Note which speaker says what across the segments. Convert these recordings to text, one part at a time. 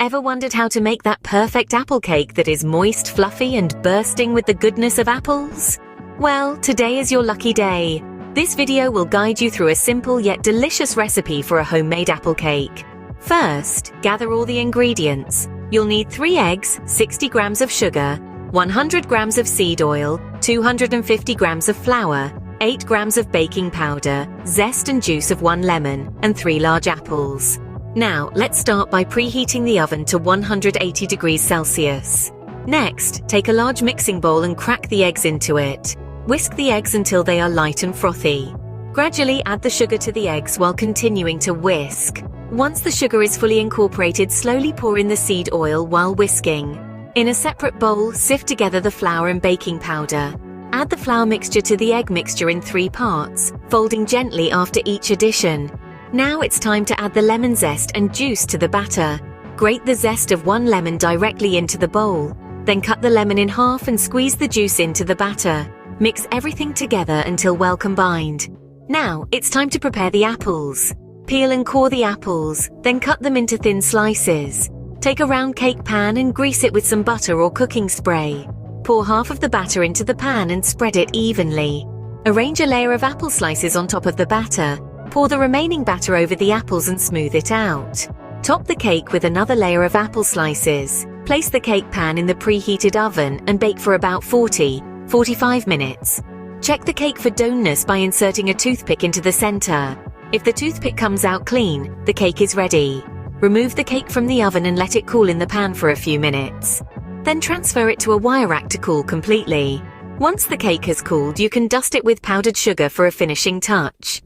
Speaker 1: Ever wondered how to make that perfect apple cake that is moist, fluffy, and bursting with the goodness of apples? Well, today is your lucky day. This video will guide you through a simple yet delicious recipe for a homemade apple cake. First, gather all the ingredients. You'll need 3 eggs, 60 grams of sugar, 100 grams of seed oil, 250 grams of flour, 8 grams of baking powder, zest and juice of 1 lemon, and 3 large apples. Now, let's start by preheating the oven to 180 degrees Celsius. Next, take a large mixing bowl and crack the eggs into it. Whisk the eggs until they are light and frothy. Gradually add the sugar to the eggs while continuing to whisk. Once the sugar is fully incorporated, slowly pour in the seed oil while whisking. In a separate bowl, sift together the flour and baking powder. Add the flour mixture to the egg mixture in 3 parts, folding gently after each addition. Now it's time to add the lemon zest and juice to the batter. Grate the zest of 1 lemon directly into the bowl. Then cut the lemon in half and squeeze the juice into the batter. Mix everything together until well combined. Now it's time to prepare the apples. Peel and core the apples, then cut them into thin slices. Take a round cake pan and grease it with some butter or cooking spray. Pour half of the batter into the pan and spread it evenly. Arrange a layer of apple slices on top of the batter. Pour the remaining batter over the apples and smooth it out. Top the cake with another layer of apple slices. Place the cake pan in the preheated oven and bake for about 40–45 minutes. Check the cake for doneness by inserting a toothpick into the center. If the toothpick comes out clean, the cake is ready. Remove the cake from the oven and let it cool in the pan for a few minutes. Then transfer it to a wire rack to cool completely. Once the cake has cooled, you can dust it with powdered sugar for a finishing touch.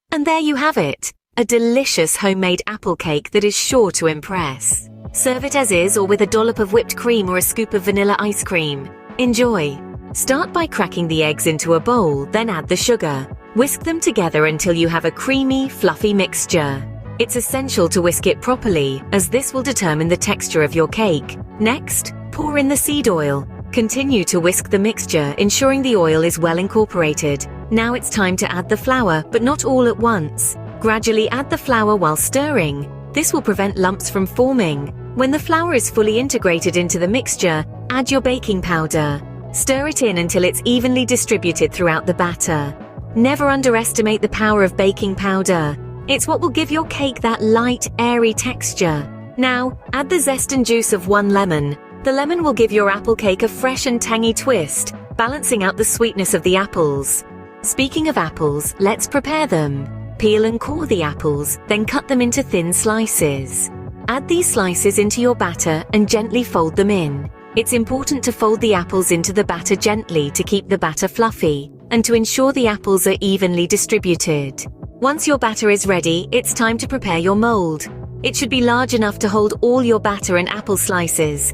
Speaker 1: And there you have it, a delicious homemade apple cake that is sure to impress. Serve it as is or with a dollop of whipped cream or a scoop of vanilla ice cream. Enjoy! Start by cracking the eggs into a bowl, then add the sugar. Whisk them together until you have a creamy, fluffy mixture. It's essential to whisk it properly, as this will determine the texture of your cake. Next, pour in the seed oil. Continue to whisk the mixture, ensuring the oil is well incorporated. Now it's time to add the flour, but not all at once. Gradually add the flour while stirring. This will prevent lumps from forming. When the flour is fully integrated into the mixture, add your baking powder. Stir it in until it's evenly distributed throughout the batter. Never underestimate the power of baking powder. It's what will give your cake that light, airy texture. Now, add the zest and juice of 1 lemon. The lemon will give your apple cake a fresh and tangy twist, balancing out the sweetness of the apples. Speaking of apples, let's prepare them. Peel and core the apples, then cut them into thin slices. Add these slices into your batter and gently fold them in. It's important to fold the apples into the batter gently to keep the batter fluffy and to ensure the apples are evenly distributed. Once your batter is ready, it's time to prepare your mold. It should be large enough to hold all your batter and apple slices.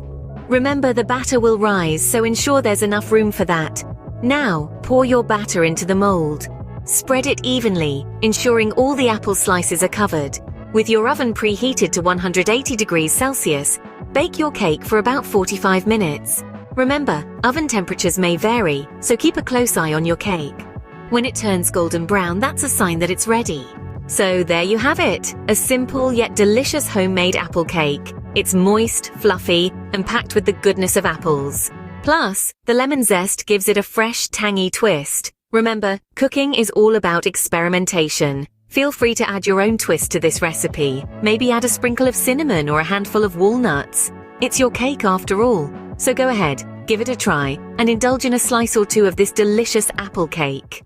Speaker 1: Remember, the batter will rise, so ensure there's enough room for that. Now, pour your batter into the mold. Spread it evenly, ensuring all the apple slices are covered. With your oven preheated to 180 degrees Celsius, bake your cake for about 45 minutes. Remember, oven temperatures may vary, so keep a close eye on your cake. When it turns golden brown, that's a sign that it's ready. So there you have it, a simple yet delicious homemade apple cake. It's moist, fluffy, and packed with the goodness of apples. Plus, the lemon zest gives it a fresh, tangy twist. Remember, cooking is all about experimentation. Feel free to add your own twist to this recipe. Maybe add a sprinkle of cinnamon or a handful of walnuts. It's your cake after all. So go ahead, give it a try, and indulge in a slice or two of this delicious apple cake.